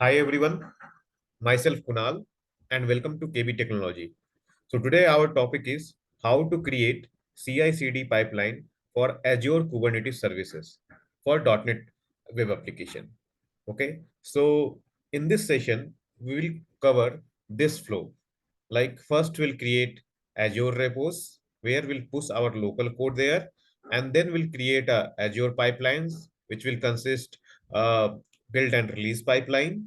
Hi everyone, myself Kunal and welcome to KBTechnology. So today our topic is how to create CI/CD pipeline for Azure Kubernetes Services for .NET web application. Okay, so in this session we will cover this flow. Like first we'll create Azure repos where we'll push our local code there, and then we'll create a Azure pipelines which will consist build and release pipeline,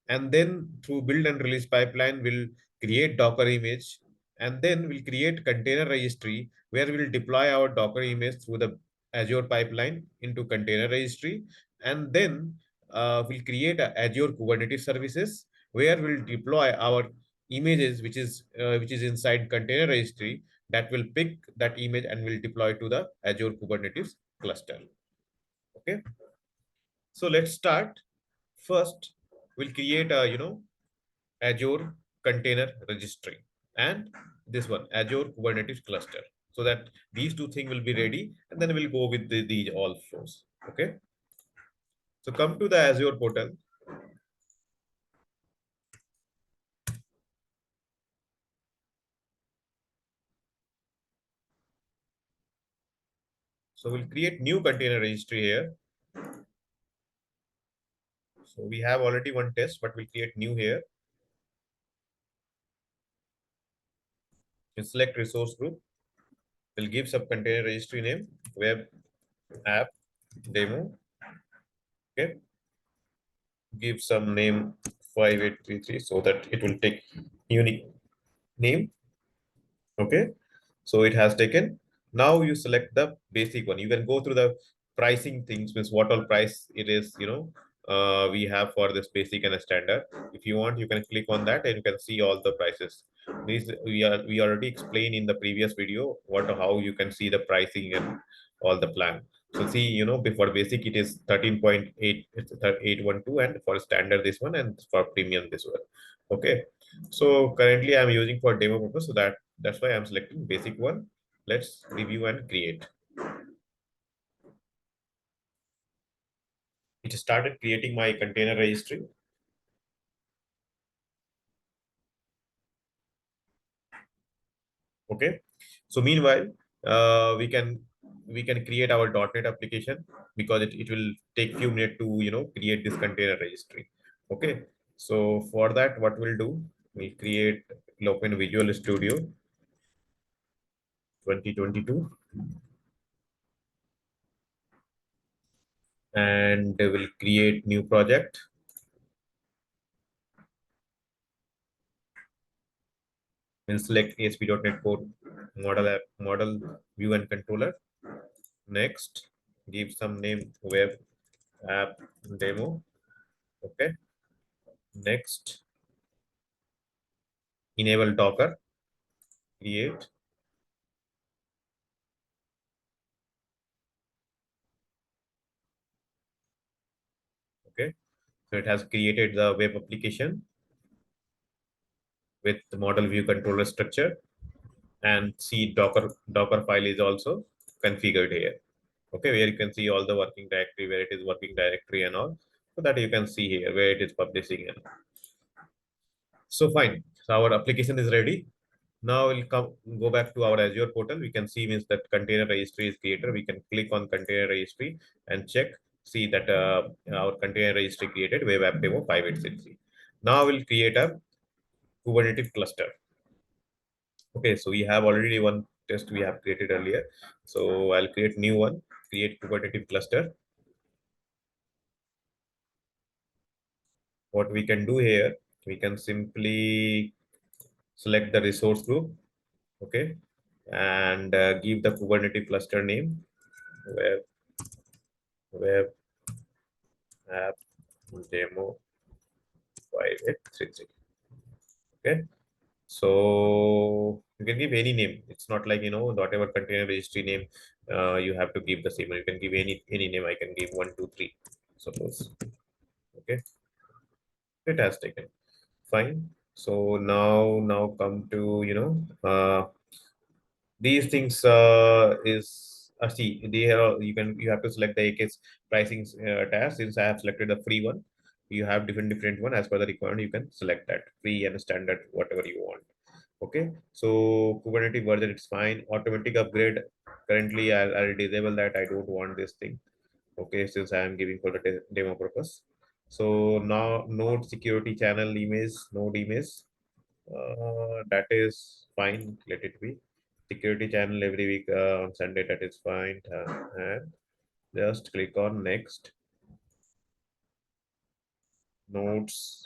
and then through build and release pipeline we'll create Docker image, and then we'll create container registry where we'll deploy our Docker image through the Azure pipeline into container registry, and then we'll create a Azure Kubernetes services where we'll deploy our images which is inside container registry that will pick that image and will deploy to the Azure Kubernetes cluster. Okay, so let's start. First, we'll create a Azure container registry and this one Azure Kubernetes cluster, so that these two things will be ready, and then we'll go with the all flows. Okay, so come to the Azure portal. So we'll create new container registry here. So we have already one test, but we'll create new here. You select resource group. We'll give some container registry name, web app demo. Okay, give some name 5833 so that it will take unique name. Okay, so it has taken. Now you select the basic one. You can go through the pricing things, means what all price it is, we have for this basic and a standard. If you want, you can click on that and you can see all the prices. These we already explained in the previous video what how you can see the pricing and all the plan. So see, before basic it is 13.8, it's 812, and for standard this one, and for premium this one. Okay, so currently I'm using for demo purpose, so that's why I'm selecting basic one. Let's review and create. It started creating my container registry. Okay. So meanwhile, we can create our .NET application, because it will take few minutes to create this container registry. Okay. So for that, what we'll do, we create open Visual Studio 2022, and we'll create new project. We'll select ASP.NET Core model app, model view and controller. Next, give some name web app demo. Okay. Next, enable Docker, create. Okay. So it has created the web application with the model view controller structure, and see Docker file is also configured here. Okay, where you can see all the working directory, where it is working directory and all, so that you can see here where it is publishing and all. So fine. So our application is ready. Now we'll go back to our Azure portal. We can see means that container registry is created. We can click on container registry and check, see that our container registry created web app demo 5863. Now we'll create a Kubernetes cluster. Okay, so we have already one test we have created earlier. So I'll create new one, create Kubernetes cluster. What we can do here, we can simply select the resource group. Okay, and give the Kubernetes cluster name, web app demo 5833. Okay, so you can give any name. It's not like whatever container registry name you have to give the same. You can give any name. I can give 123, suppose. Okay, it has taken. Fine. So now come to these things is see they have, you have to select the AKS pricing task. Since I have selected the free one, you have different one as per the requirement. You can select that free and standard, whatever you want. Okay, so Kubernetes version, it's fine. Automatic upgrade, currently I'll disable that. I don't want this thing. Okay, since I am giving for the demo purpose. So now node security channel image, node image, that is fine. Let it be. Security channel every week on Sunday, that is fine. And just click on next. Nodes.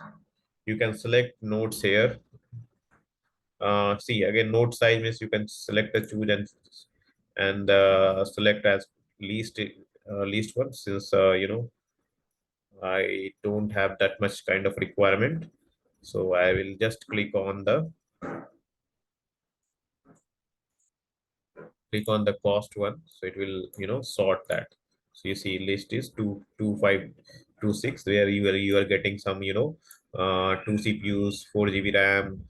You can select nodes here. See again, node size means you can select the choose and select as least one, since I don't have that much kind of requirement. So I will just click on the cost one. So it will, sort that. So you see list is 22526, where you are getting some, two CPUs, 4 GB RAM.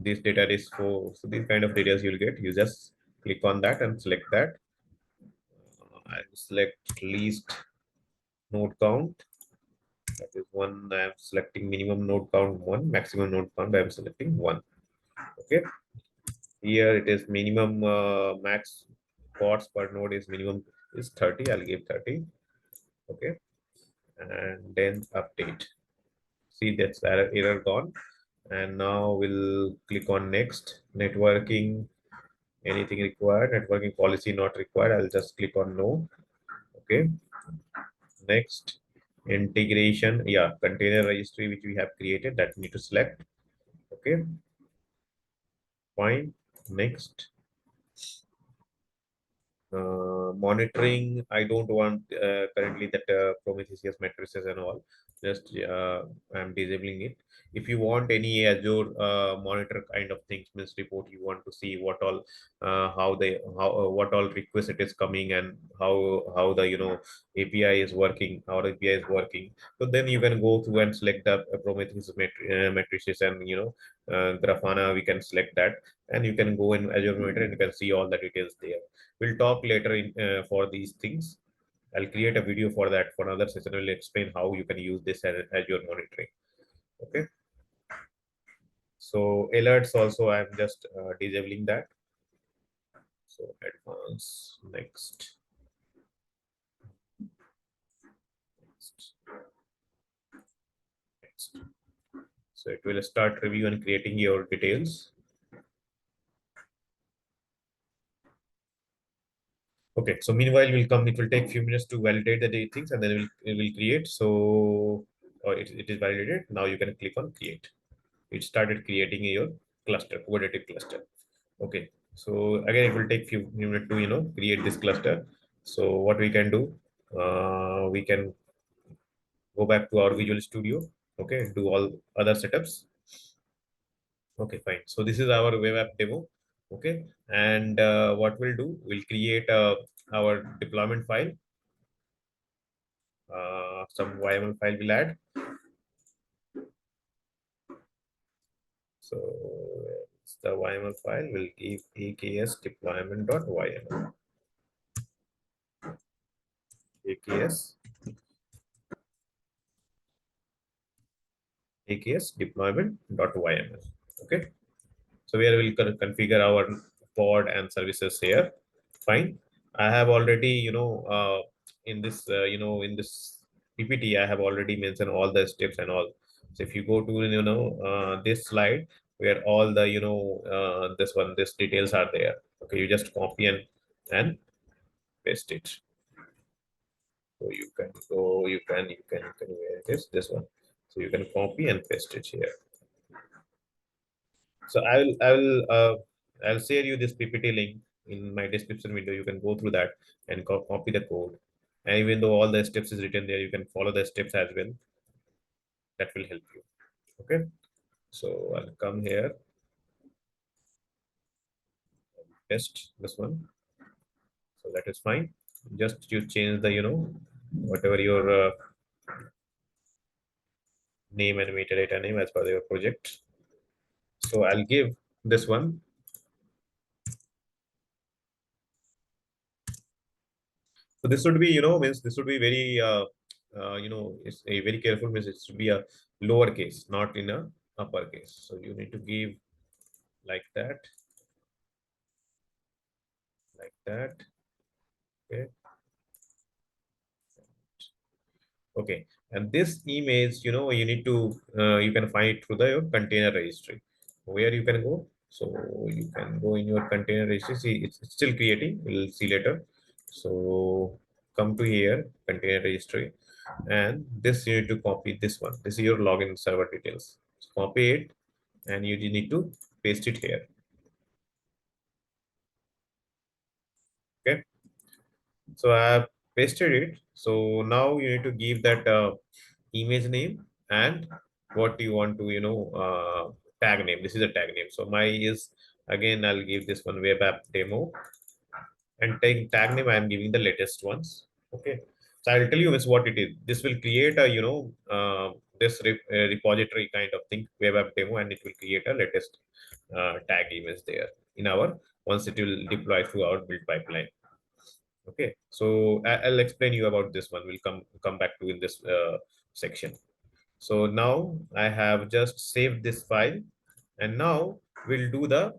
This data is for, so these kind of details you'll get. You just click on that and select that. I select least node count. That is one. I am selecting minimum node count one, maximum node count I am selecting one. Okay. Here it is minimum max pods per node is minimum is 30. I'll give 30. Okay. And then update. See, that's error gone. And now we'll click on next. Networking, anything required. Networking policy not required. I'll just click on no. Okay. Next. Integration. Yeah, container registry which we have created, that we need to select. Okay. Fine. Next. Monitoring, I don't want currently that Prometheus matrices and all. Just I'm disabling it. If you want any Azure monitor kind of things, means report, you want to see what all how what all requests it is coming, and how the API is working, how API is working. So then you can go through and select the Prometheus matrices, and Grafana, we can select that, and you can go in Azure monitor and you can see all the details there. We'll talk later in for these things. I'll create a video for that for another session. I'll explain how you can use this as your monitoring. Okay. So alerts also, I'm just disabling that. So advanced, next. Next. Next. So it will start review and creating your details. Okay, so meanwhile will come, it will take few minutes to validate the things, and then it will create. So it is validated. Now you can click on create. It started creating your cluster, Kubernetes cluster. Okay, so again, it will take few minutes to create this cluster. So what we can do, we can go back to our Visual Studio. Okay, do all other setups. Okay, fine. So this is our web app demo. Okay, and what we'll do, we'll create our deployment file. Some YML file will add. So it's the YML file. We'll give AKS deployment.yml. AKS deployment.yml. Okay. So where we'll configure our pod and services here. Fine. I have already, in this PPT, I have already mentioned all the steps and all. So if you go to, this slide where all the, this details are there. Okay. You just copy and paste it. So you can where it is, this one. So you can copy and paste it here. So I'll share you this PPT link in my description window. You can go through that and copy the code. And even though all the steps is written there, you can follow the steps as well. That will help you. Okay. So I'll come here, test this one. So that is fine. Just you change the, whatever your name and metadata name as per your project. So I'll give this one. So this would be, means this would be very it's a very careful message. It should be a lowercase, not in a uppercase. So you need to give like that, like that. Okay. Okay. And this image, you need to, you can find it through the your container registry. Where you can go? So you can go in your container registry. See, it's still creating. We'll see later. So come to here, container registry, and this you need to copy this one. This is your login server details. So copy it, and you need to paste it here. Okay. So I have pasted it. So now you need to give that image name and what you want to, tag name. This is a tag name. So my is, again, I'll give this one web app demo, and tag name, I'm giving the latest ones. Okay. So I'll tell you is what it is. This will create a, this repository kind of thing, web app demo, and it will create a latest tag image there in our, once it will deploy through our build pipeline. Okay, so I'll explain you about this one. We'll come back to in this section. So now I have just saved this file, and now we'll do the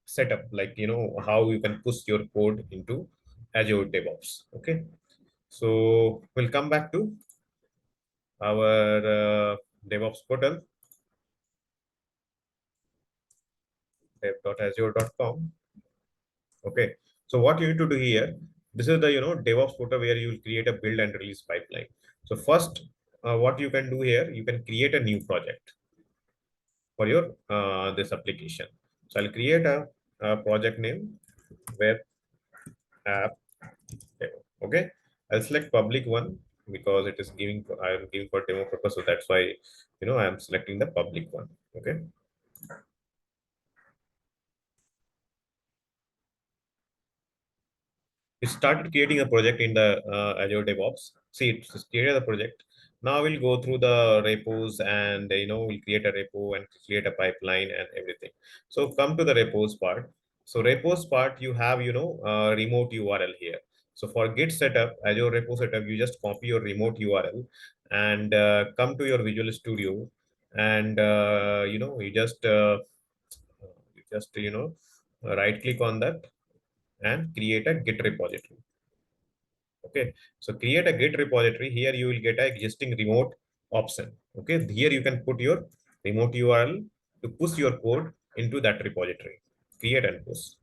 setup, like how you can push your code into Azure DevOps. Okay, so we'll come back to our DevOps portal, dev.azure.com. Okay, so what you need to do here, this is the DevOps portal where you will create a build and release pipeline. So first, what you can do here, you can create a new project for your this application. So I'll create a project name, web app demo. Okay, I'll select public one because it is giving, I'm giving for demo purpose, so that's why I'm selecting the public one. Okay. It started creating a project in the Azure DevOps. See, it's created a project. Now we'll go through the repos, and we'll create a repo and create a pipeline and everything. So come to the repos part. So repos part, you have remote URL here. So for Git setup, Azure repo setup, you just copy your remote URL and come to your Visual Studio, and you just right click on that and create a Git repository. Okay, so create a Git repository. Here you will get a existing remote option. Okay, here you can put your remote URL to push your code into that repository. Create and push.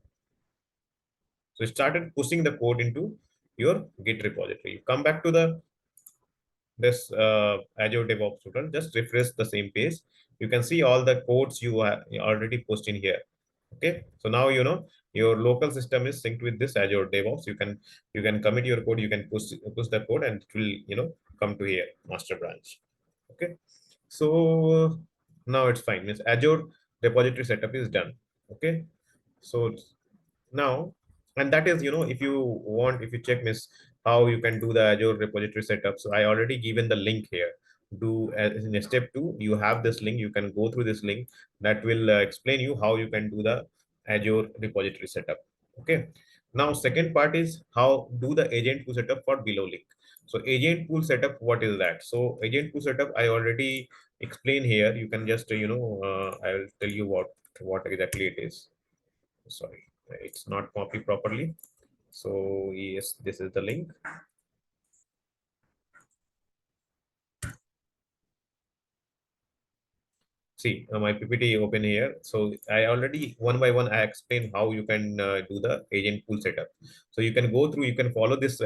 So it started pushing the code into your Git repository. You come back to the this Azure DevOps tool. Just refresh the same page. You can see all the codes you already pushed in here. Okay, so now your local system is synced with this Azure DevOps. You can commit your code, you can push the code, and it will come to here, master branch. Okay, so now it's fine. Means Azure repository setup is done. Okay, so now, and that is, if you want, if you check miss how you can do the Azure repository setup. So I already given the link here. Do in step 2, you have this link. You can go through this link that will explain you how you can do the Azure repository setup. Okay, now second part is how do the agent pool setup for below link. So agent pool setup, what is that? So agent pool setup, I already explained here. You can just I will tell you what exactly it is. Sorry, it's not copied properly. So yes, this is the link. See, my PPT open here. So I already one by one I explain how you can do the agent pool setup. So you can go through, you can follow this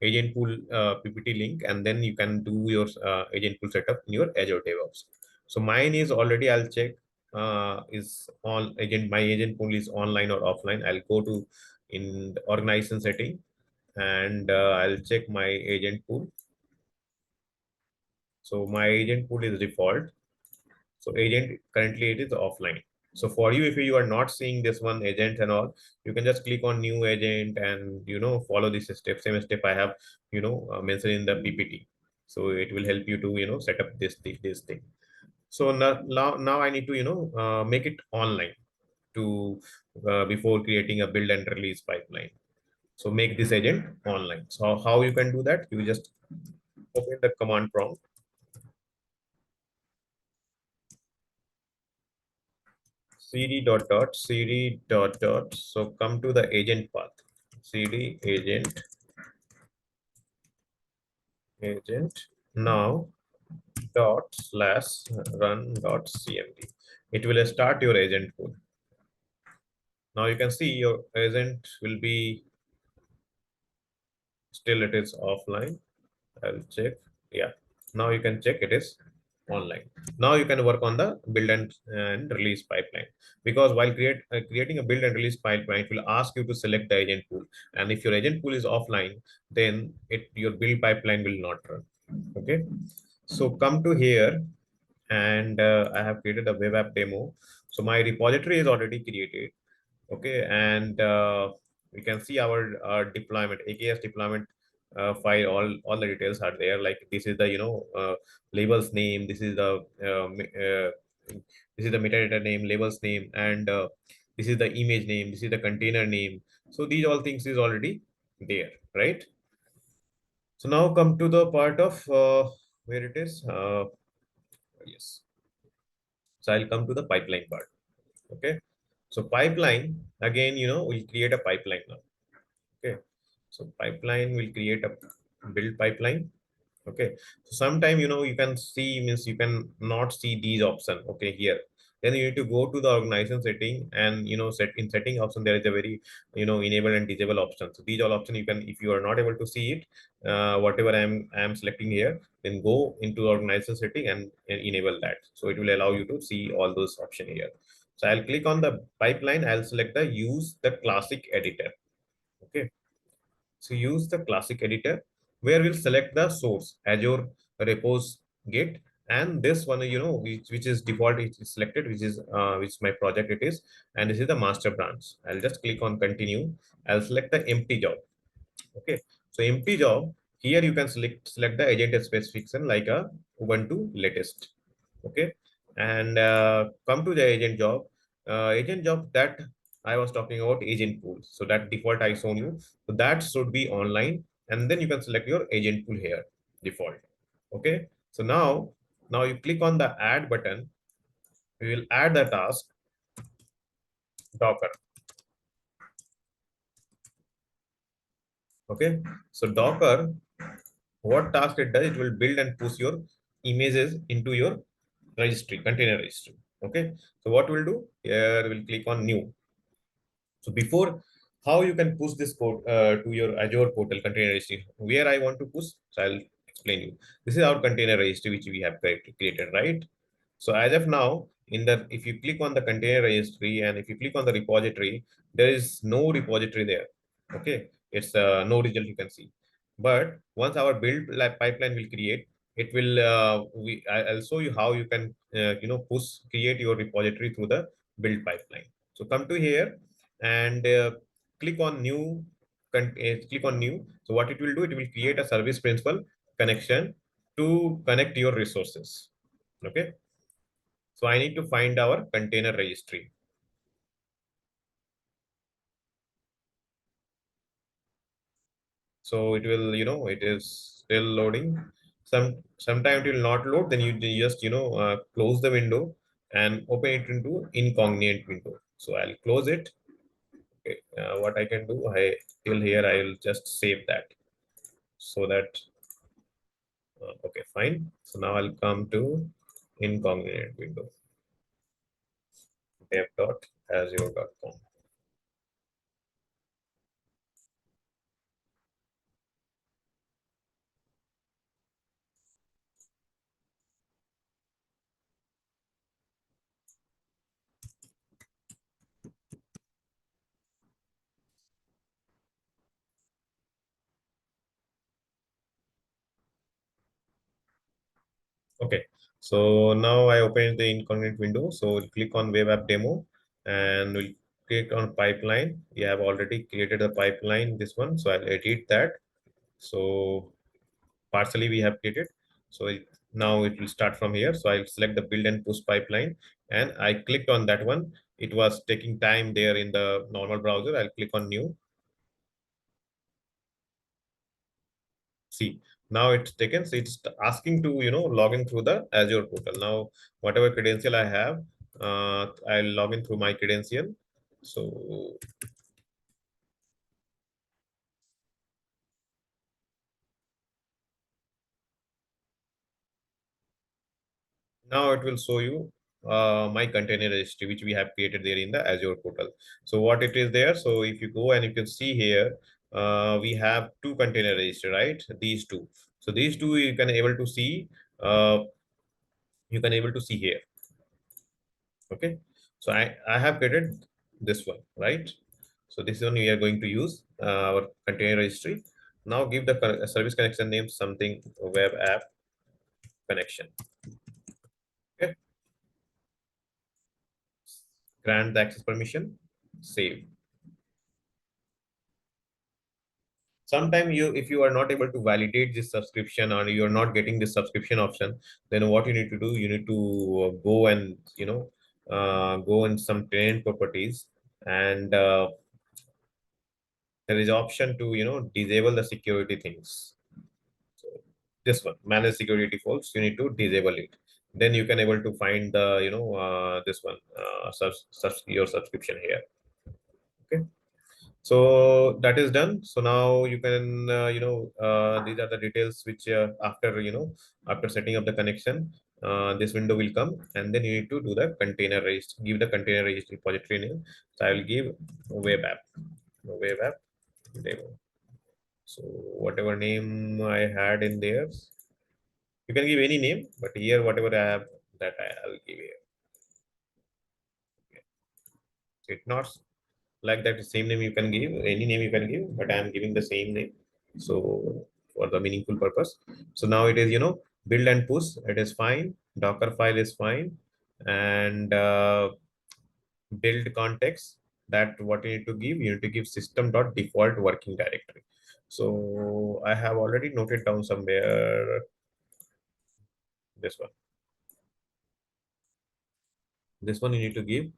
agent pool PPT link, and then you can do your agent pool setup in your Azure DevOps. So mine is already, I'll check is on agent. My agent pool is online or offline. I'll go to in the organization setting, and I'll check my agent pool. So my agent pool is default. So agent currently it is offline. So for you, if you are not seeing this one agent and all, you can just click on new agent and follow this step, same step I have mentioned in the PPT. So it will help you to set up this thing. So now I need to make it online to before creating a build and release pipeline. So make this agent online. So how you can do that? You just Open the command prompt. Cd dot dot cd dot dot. So come to the agent path. Cd agent. Now dot slash run dot cmd. It will start your agent pool. Now you can see your agent will be still it is offline. I'll check. Yeah. Now you can check it is online. Now you can work on the build and release pipeline, because while creating a build and release pipeline, it will ask you to select the agent pool. And if your agent pool is offline, then your build pipeline will not run. Okay. So come to here, and I have created a web app demo. So my repository is already created. Okay, and we can see our deployment, AKS deployment file. All the details are there. Like this is the labels name. This is the metadata name, labels name, and this is the image name. This is the container name. So these all things is already there, right? So now come to the part of where it is. Yes. So I'll come to the pipeline part. Okay. So pipeline again, we'll create a pipeline now. Okay. So pipeline will create a build pipeline. Okay. So sometime, you can see, means you can not see these options. Okay. Here, then you need to go to the organization setting, and, setting option, there is a very, enable and disable option. So these all options you can, if you are not able to see it, whatever I'm selecting here, then go into organization setting and enable that. So it will allow you to see all those options here. So I'll click on the pipeline. I'll select the use the classic editor. Okay. So use the classic editor, where we'll select the source, Azure repos git, and this one, which is default, is selected, which my project it is, and this is the master branch. I'll just click on continue. I'll select the empty job. Okay. So empty job, here you can select the agent specification like a Ubuntu latest. Okay. And come to the agent job. Agent job that I was talking about, agent pool. So that default I shown you. So that should be online, and then you can select your agent pool here, default. Okay. So now you click on the add button. We will add the task Docker. Okay. So Docker, what task it does, it will build and push your images into your registry, container registry. Okay. So what we'll do here, we'll click on new. So before, how you can push this code to your Azure portal container registry, where I want to push, so I'll explain you. This is our container registry which we have created, right? So as of now, if you click on the container registry and if you click on the repository, there is no repository there. Okay, it's no result you can see. But once our build pipeline will create, it will I'll show you how you can create your repository through the build pipeline. So come to here and click on new. Click on new. So what it will do, it will create a service principal connection to connect your resources. Okay. So I need to find our container registry. So it will, it is still loading. Sometime it will not load. Then you just, close the window and open it into incognito window. So I'll close it. Okay. What I can do, till here I will just save that, so that okay, fine. So now I'll come to incognito window, dev.azure.com. Okay, so now I open the incognito window. So we'll click on web app demo and we'll click on pipeline. We have already created a pipeline, this one. So I'll edit that. So partially we have created. So now it will start from here. So I'll select the build and push pipeline and I clicked on that one. It was taking time there in the normal browser. I'll click on new. See, Now it's taken, so it's asking to, login through the Azure portal. Now, whatever credential I have, I'll log in through my credential. So now it will show you my container registry, which we have created there in the Azure portal. So what it is there, so if you go and you can see here, we have two container registry, right? These two. So these two uh, you can able to see here. Okay. So I have created this one, right? So this one we are going to use our container registry. Now give the service connection name something web app connection. Okay. Grant the access permission. Save. Sometimes if you are not able to validate this subscription or you are not getting this subscription option, then what you need to do, you need to go and go in some tenant properties, and there is option to disable the security things. So this one, manage security defaults, you need to disable it. Then you can able to find the this one, your subscription here. Okay. So that is done. So now you can these are the details which after setting up the connection, this window will come, and then you need to do the container registry, give the container registry repository name. So I will give web app, demo. So whatever name I had in there, you can give any name, but here whatever I have, that I'll give here. Okay. So it's not like that same name you can give, any name you can give, but I am giving the same name. So for the meaningful purpose. So now it is, build and push, it is fine. Docker file is fine. And build context, that what you need to give, you need to give system dot default working directory. So I have already noted down somewhere this one. This one you need to give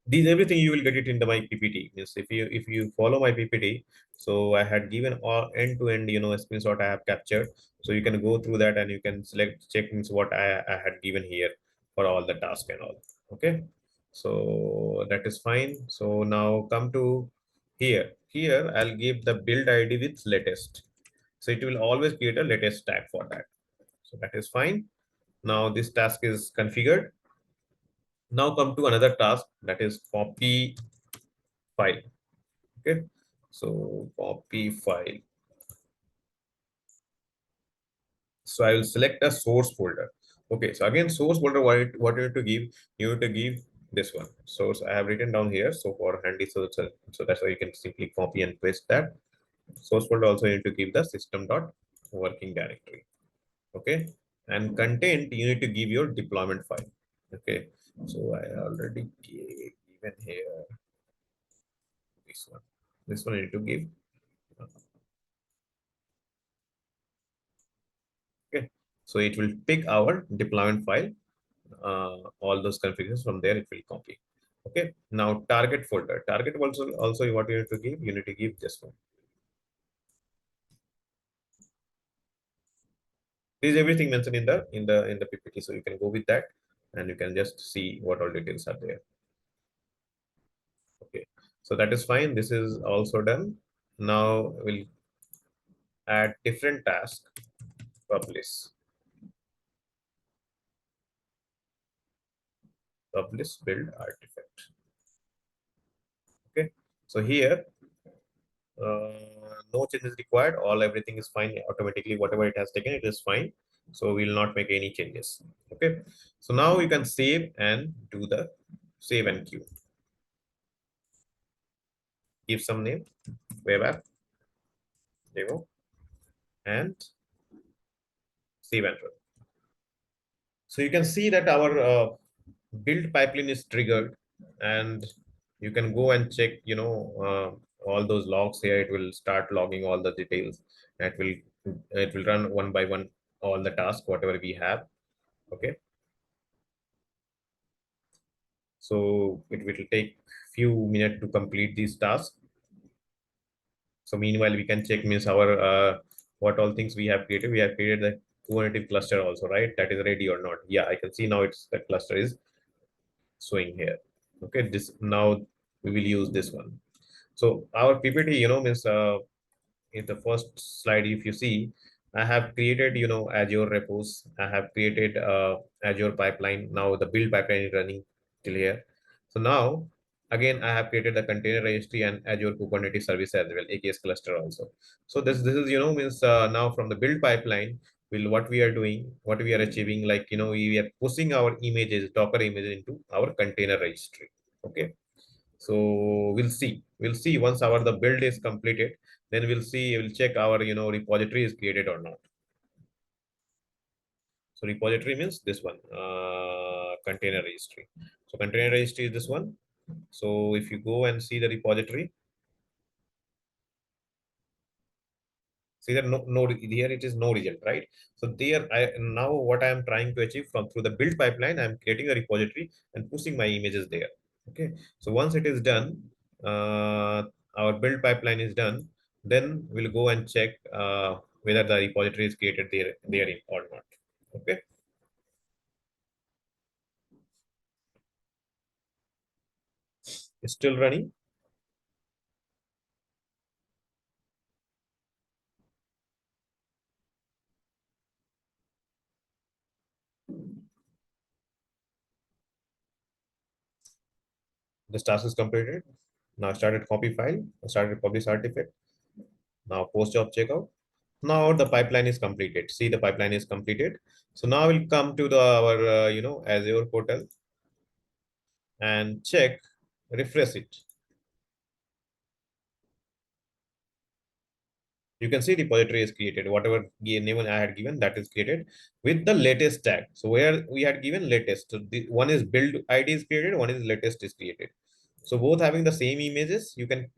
these everything, you will get it in the my PPT. Means if you follow my PPT, so I had given all end to end screenshot I have captured. So you can go through that and you can select check means what I had given here for all the task and all. Okay. So that is fine. So now come to here I'll give the build ID with latest. So it will always create a latest tag for that. So that is fine. Now this task is configured. Now come to another task, that is copy file. Okay. So copy file. So I will select a source folder. Okay. So again, source folder, what you need to give? You need to give this one. Source I have written down here. So for handy, so that's why you can simply copy and paste that. Source folder also you need to give the system dot working directory. Okay. And content, you need to give your deployment file. Okay. So I already given here this one. This one I need to give. Okay. So it will pick our deployment file, all those configurations from there, it will copy. Okay. Now target folder. Target also what you need to give, you need to give this one. This is everything mentioned in the PPT. So you can go with that and you can just see what all details are there. Okay. So that is fine. This is also done. Now we'll add different task, publish build artifact. Okay. So here no changes required, everything is fine automatically, whatever it has taken, it is fine. So we'll not make any changes. Okay. So now you can save and do the save and queue. Give some name, web app demo, and save and run. So you can see that our build pipeline is triggered, and you can go and check all those logs here. It will start logging all the details. It will run one by one all the tasks whatever we have. Okay. So it will take few minutes to complete these tasks. So meanwhile, we can check means our what all things we have created. We have created the Kubernetes cluster also, right? That is ready or not. Yeah, I can see now it's the cluster is showing here. Okay, this now we will use this one. So our PPT, means in the first slide, if you see, I have created, Azure repos. I have created Azure pipeline. Now the build pipeline is running till here. So now, again, I have created the container registry and Azure Kubernetes service as well, AKS cluster also. So this is, means now from the build pipeline, will what we are doing, what we are achieving, like, we are pushing our images, Docker images into our container registry. Okay. So we'll see once our the build is completed, then we'll check our repository is created or not. So repository means this one, container registry. So container registry is this one. So if you go and see the repository, see that no here it is no result, right? So there I now what I am trying to achieve from through the build pipeline, I'm creating a repository and pushing my images there. Okay, so once it is done, uh, our build pipeline is done, then we'll go and check whether the repository is created there or not. Okay, it's still running. This task is completed. Now started copy file, started publish artifact. Now post job checkout. Now the pipeline is completed. See, the pipeline is completed. So now we'll come to the our Azure portal and check, refresh it. You can see repository is created. Whatever name I had given, that is created with the latest tag. So where we had given latest, so the one is build ID is created, one is latest is created. So both having the same images, you can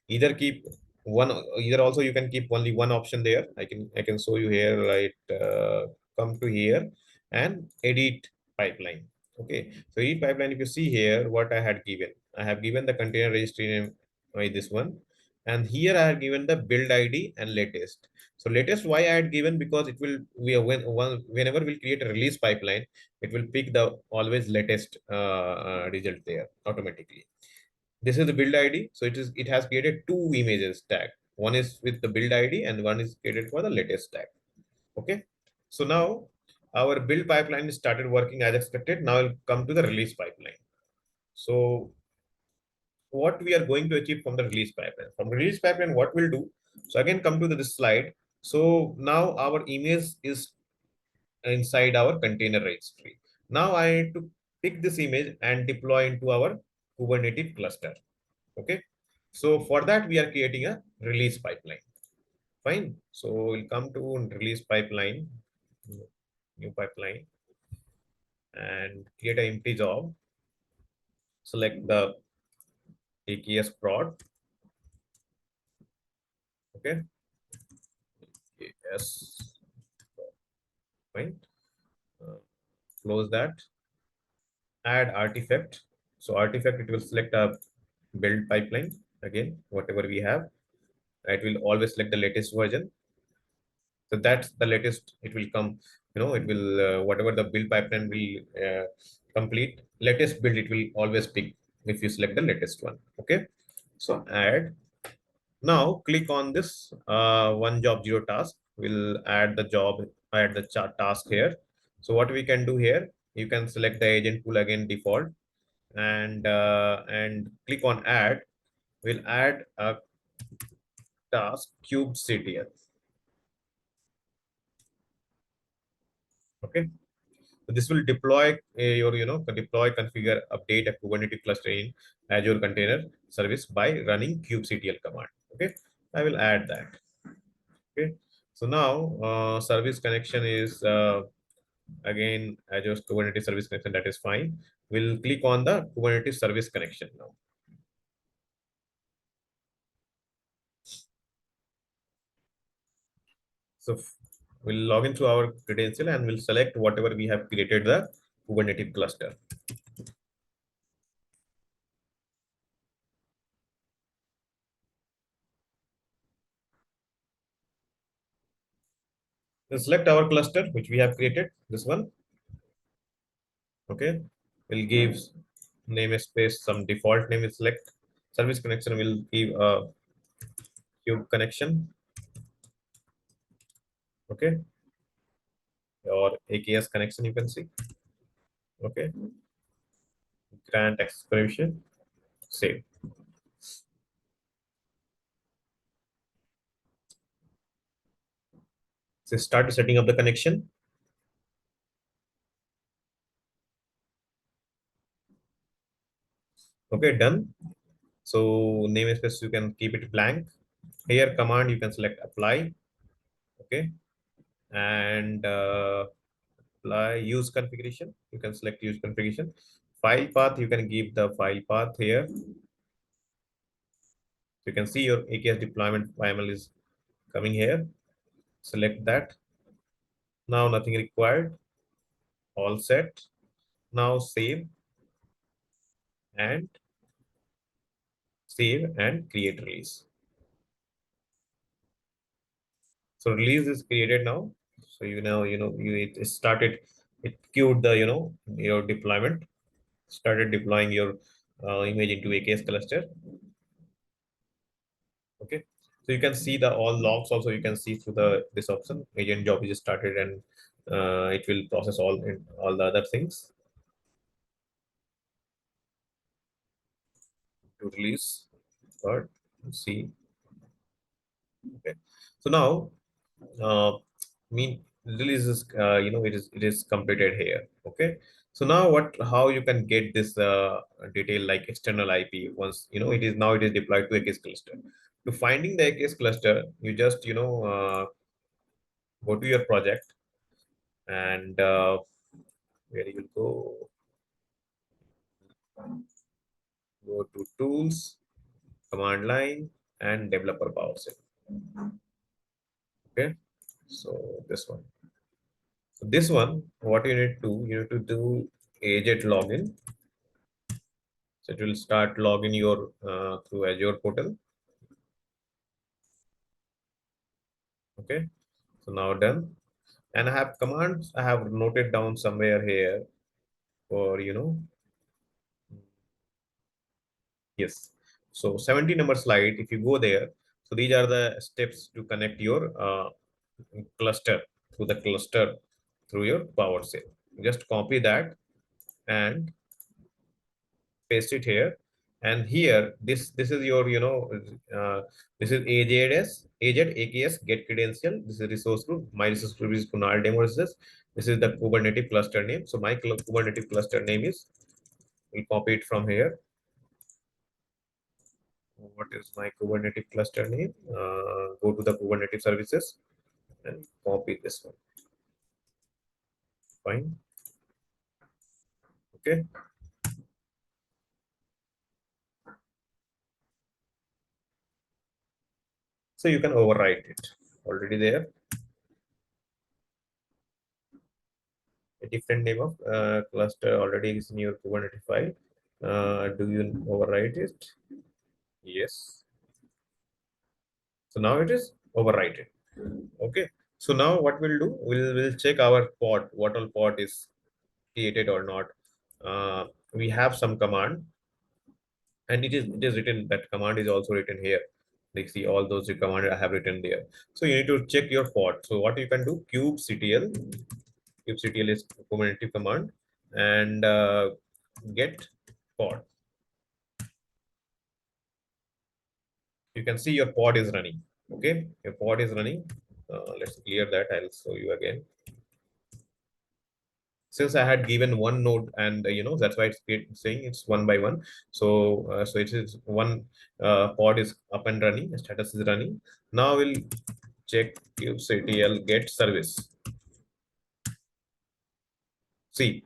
either keep one, either also you can keep only one option there. I can show you here, right? Come to here and edit pipeline. Okay, so edit pipeline, if you see here what I had given, I have given the container registry name by this one, and here I have given the build ID and latest. So latest why I had given, because it will we are whenever we create a release pipeline, it will pick the always latest result there automatically. This is the build ID. So it has created two images tag. One is with the build ID and one is created for the latest tag. Okay. So now our build pipeline started working as expected. Now we'll come to the release pipeline. So what we are going to achieve from the release pipeline. From release pipeline, what we'll do. So again, come to this slide. So now our image is inside our container registry. Now I need to pick this image and deploy into our Kubernetes cluster. Okay. So for that, we are creating a release pipeline. Fine. So we'll come to release pipeline, new pipeline, and create an empty job. Select the AKS prod. Okay. AKS. Fine. Uh, Close that. Add artifact. So artifact, it will select a build pipeline. Again, whatever we have, it will always select the latest version. So that's the latest. It will come. It will whatever the build pipeline will complete. Latest build, it will always pick if you select the latest one. Okay. So add. Now click on this one job zero task. We'll add the job, add the task here. So what we can do here, you can select the agent pool again default, and click on add. We'll add a task kubectl. Okay. So this will deploy deploy, configure, update a Kubernetes cluster in Azure Container Service by running kubectl command. Okay, I will add that. Okay, so now service connection is again Azure Kubernetes Service connection. That is fine. We'll click on the Kubernetes Service connection now. So we'll log into our credential and we'll select whatever we have created the Kubernetes cluster. We'll select our cluster, which we have created, this one. Okay. We'll give namespace some default name. We'll select service connection. We'll give a cube connection. Okay. Or AKS connection, you can see. Okay. Grant access permission. Save. So start setting up the connection. Okay, done. So namespace, you can keep it blank. Here command, you can select apply. Okay. And apply use configuration. You can select use configuration. File path, you can give the file path here. You can see your AKS deployment YAML is coming here. Select that. Now nothing required. All set. Now and save and create release. So release is created now. So it started. It queued the your deployment. Started deploying your image into AKS cluster. Okay. So you can see the all logs also. You can see through the this option. Agent job is started and it will process all the other things to release. But see. Okay. So now mean release is it is completed here. Okay. So now how you can get this detail like external IP once it is deployed to AKS cluster. To finding the AKS cluster, you just go to your project and where you will go to tools, command line, and developer power set. Okay. So this one. So this one, what you need to do agent login. So it will start login your through Azure portal. Okay. So now done. And I have commands I have noted down somewhere here for yes. So 70 number slide, if you go there, so these are the steps to connect your cluster through your PowerShell. Just copy that and paste it here. And here, this is your this is AKS get credential. This is resource group. My resource group is Kunal demo. This is the Kubernetes cluster name. So my Kubernetes cluster name is. We'll copy it from here. What is my Kubernetes cluster name? Go to the Kubernetes services and copy this one. Fine. Okay. So you can overwrite it already there. A different name of cluster already is in your Kubernetes file. Do you overwrite it? Yes. So now it is overwritten. Okay. So now what we'll do, we'll check our pod, what all pod is created or not. We have some command, and it is written, that command is also written here. Like see all those command I have written there. So you need to check your pod. So what you can do, kubectl is Kubernetes command, and get pod. You can see your pod is running. Okay, your pod is running. Let's clear that. I'll show you again. Since I had given one node, and that's why it's saying it's one by one. So it is one pod is up and running. Status is running. Now we'll check kubectl get service. See,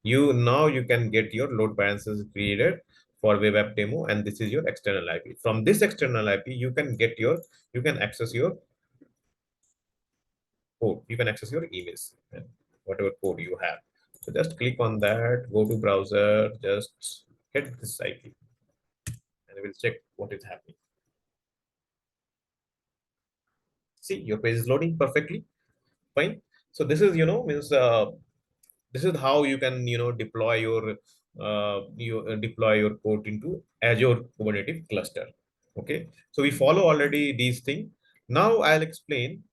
you can get your load balances created for web app demo, and this is your external IP. From this external IP, you can access your code. You can access your emails and whatever code you have. So just click on that, go to browser, just hit this IP, and we'll check what is happening. See, your page is loading perfectly. Fine. So this is, means this is how you can, deploy your code into Azure Kubernetes Cluster. Okay. So we follow already these things. Now I'll explain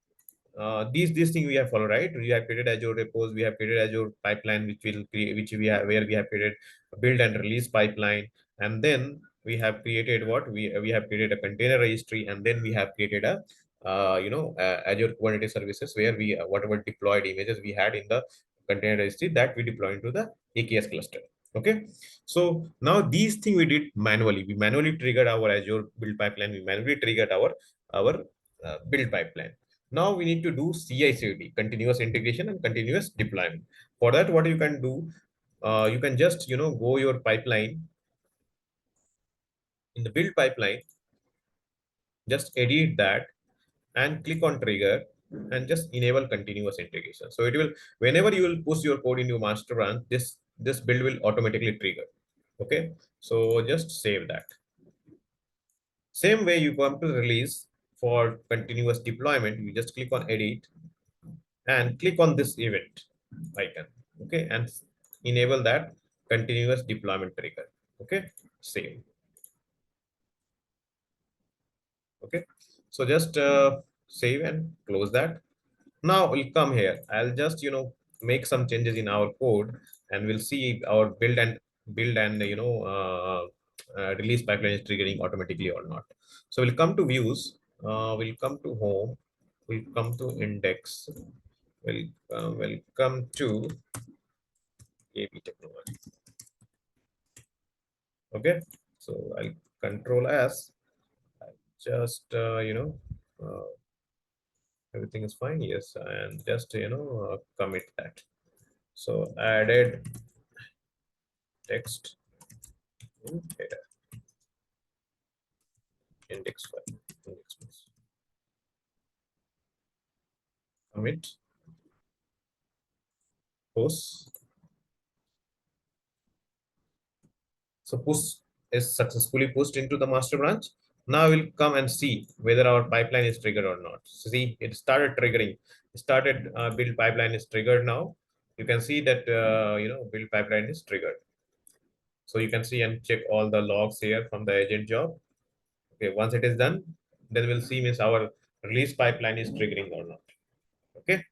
these things we have followed, right? We have created Azure repos, we have created Azure pipeline, which will create, which we have, where we have created a build and release pipeline, and then we have created what we have created a container registry, and then we have created a Azure Kubernetes services, where we whatever deployed images we had in the container registry, that we deploy into the AKS cluster. Okay, so now these things we did manually. We manually triggered our Azure build pipeline. We manually triggered our build pipeline. Now we need to do CI/CD, continuous integration and continuous deployment. For that, what you can do, you can just go your pipeline in the build pipeline, just edit that and click on trigger and just enable continuous integration. So it will, whenever you will push your code into master branch, this build will automatically trigger. Okay, so just save that. Same way you come to release for continuous deployment, you just click on edit and click on this event icon. Okay, and enable that continuous deployment trigger. Okay, save. Okay, so just save and close that. Now we'll come here. I'll just make some changes in our code, and we'll see our build and release pipeline is triggering automatically or not. So we'll come to views. We'll come to home. We'll come to index. We'll come to KBTechnology. Okay, so I'll control S. I'll just uh, everything is fine. Yes, and just commit that. So added text in header index file. Index files. Commit push. So push is successfully pushed into the master branch. Now we'll come and see whether our pipeline is triggered or not. So see, it started triggering. It started build pipeline is triggered now. You can see that build pipeline is triggered. So you can see and check all the logs here from the agent job. Okay, once it is done, then we'll see means our release pipeline is triggering or not. Okay.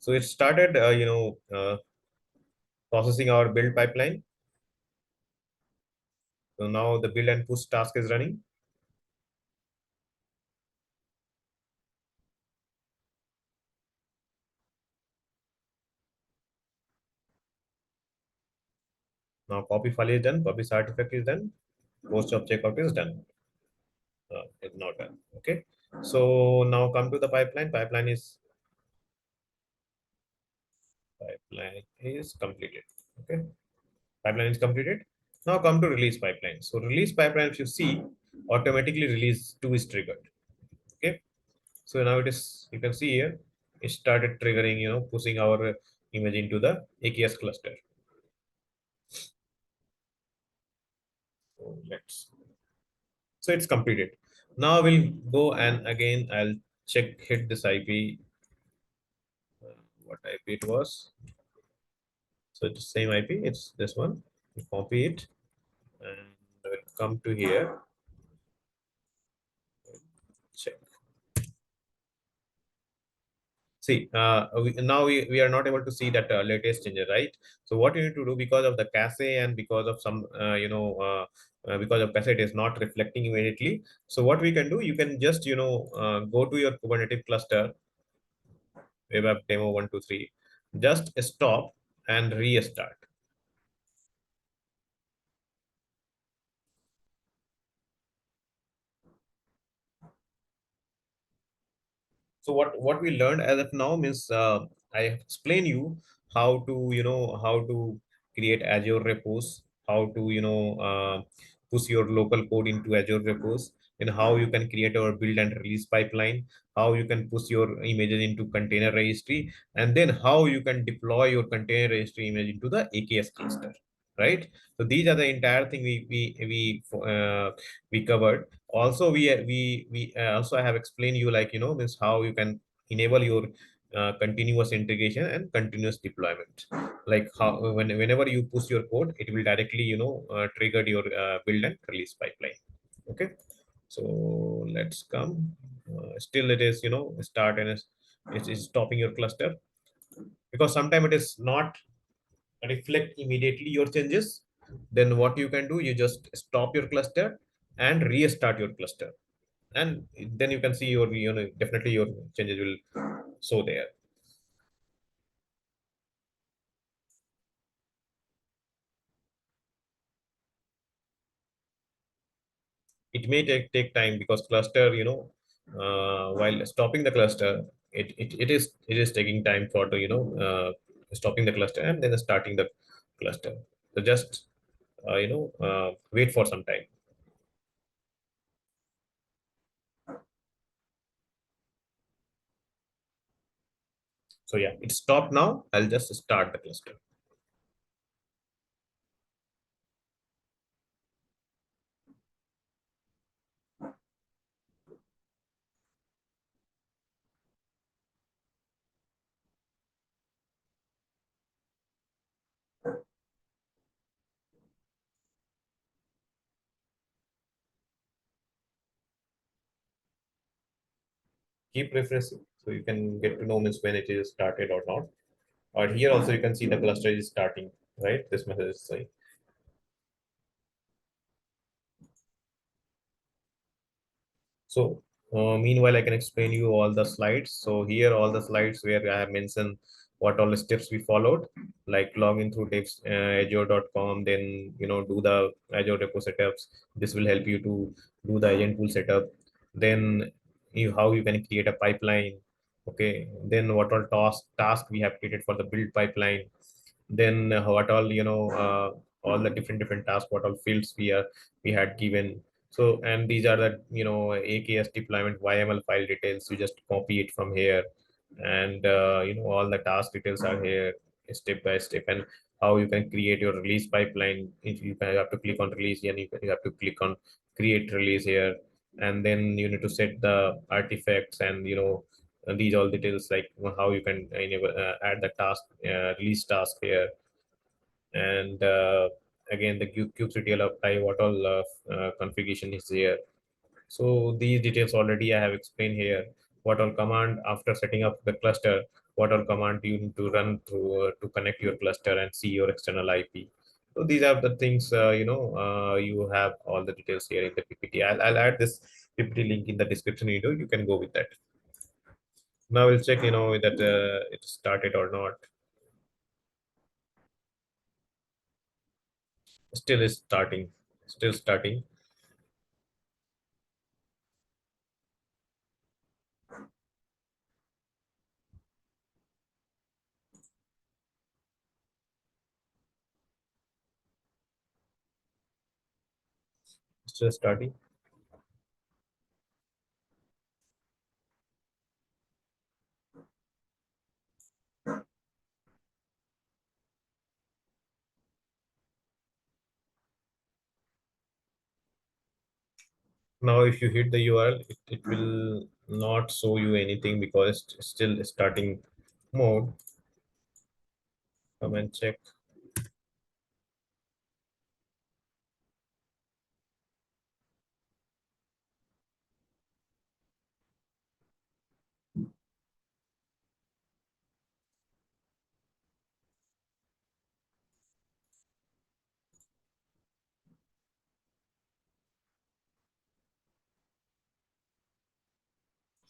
So it started, processing our build pipeline. So now the build and push task is running. Now copy file is done, copy artifact is done, post of checkout is done. It's not done. Okay. So now come to the pipeline. Pipeline is completed. Okay. Pipeline is completed. Now come to release pipeline. So release pipeline, if you see, automatically release 2 is triggered. Okay. So now it is, you can see here, it started triggering, pushing our image into the AKS cluster. So so it's completed. Now we'll go and again I'll hit this IP. What IP it was? So it's the same IP. It's this one. We copy it and we'll come to here. Check. See, we are not able to see that latest changes, right? So what you need to do, because of the cache and because of some because of cache it is not reflecting immediately. So what we can do, you can just go to your Kubernetes cluster, web app demo 123, just stop and restart. So what we learned as of now means, I explain you how to how to create Azure repos, how to push your local code into Azure repos, then how you can create or build and release pipeline, how you can push your images into container registry, and then how you can deploy your container registry image into the AKS cluster, right? So these are the entire thing we covered. Also, we also have explained you, like, means how you can enable your continuous integration and continuous deployment, like how whenever you push your code, it will directly trigger your build and release pipeline. Okay, so let's come. Still it is start, and it's stopping your cluster, because sometimes it is not reflect immediately your changes. Then what you can do, you just stop your cluster and restart your cluster, and then you can see your definitely your changes will show there. It may take time, because cluster, while stopping the cluster, it is taking time for the stopping the cluster and then starting the cluster. So just wait for some time. So yeah, it stopped now. I'll just start the cluster. Keep refreshing so you can get to know means when it is started or not. Or here also you can see the cluster is starting, right? This message is saying. So, meanwhile, I can explain you all the slides. So here, all the slides where I have mentioned what all the steps we followed, like login through tips, azure.com, then, do the Azure repo setups. This will help you to do the agent pool setup. Then how you can create a pipeline. Okay. Then what all task we have created for the build pipeline. Then what all, all the different tasks, what all fields we had given. So, and these are the, AKS deployment YML file details. You just copy it from here, and all the task details are here step by step, and how you can create your release pipeline. If you have to click on release, and you have to click on create release here, and then you need to set the artifacts, and these all details, like how you can enable add the task release task here, and again the kubectl apply, what all configuration is here. So these details already I have explained here. What all command after setting up the cluster, what all command you need to run to connect your cluster and see your external IP. So these are the things, you have all the details here in the PPT. I'll add this PPT link in the description video. You can go with that. Now we'll check, that it started or not. Still is starting. Still starting. Still starting. Now, if you hit the URL, it will not show you anything because it's still starting mode. Come and check.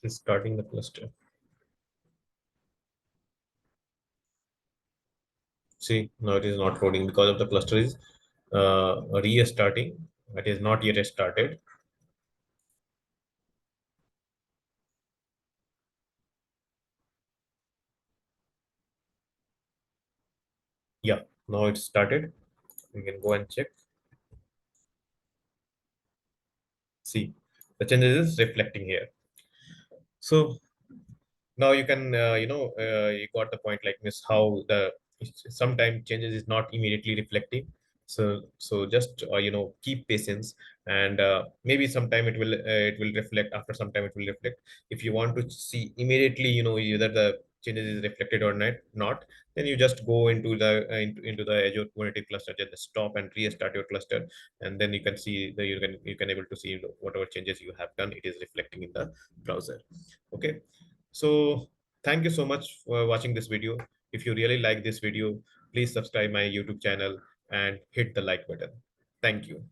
It's starting the cluster. See, now it is not loading because of the cluster is restarting. It is not yet started. Yeah, now it's started. We can go and check. See, the changes is reflecting here. So now you can you got the point, like miss how the sometimes changes is not immediately reflecting. So just keep patience, and maybe sometime it will reflect, after some time it will reflect. If you want to see immediately either the changes is reflected or not, then you just go into into the Azure Kubernetes cluster, just stop and restart your cluster, and then you can see the you can able to see whatever changes you have done, it is reflecting in the browser. Okay. So thank you so much for watching this video. If you really like this video, please subscribe my YouTube channel and hit the like button. Thank you.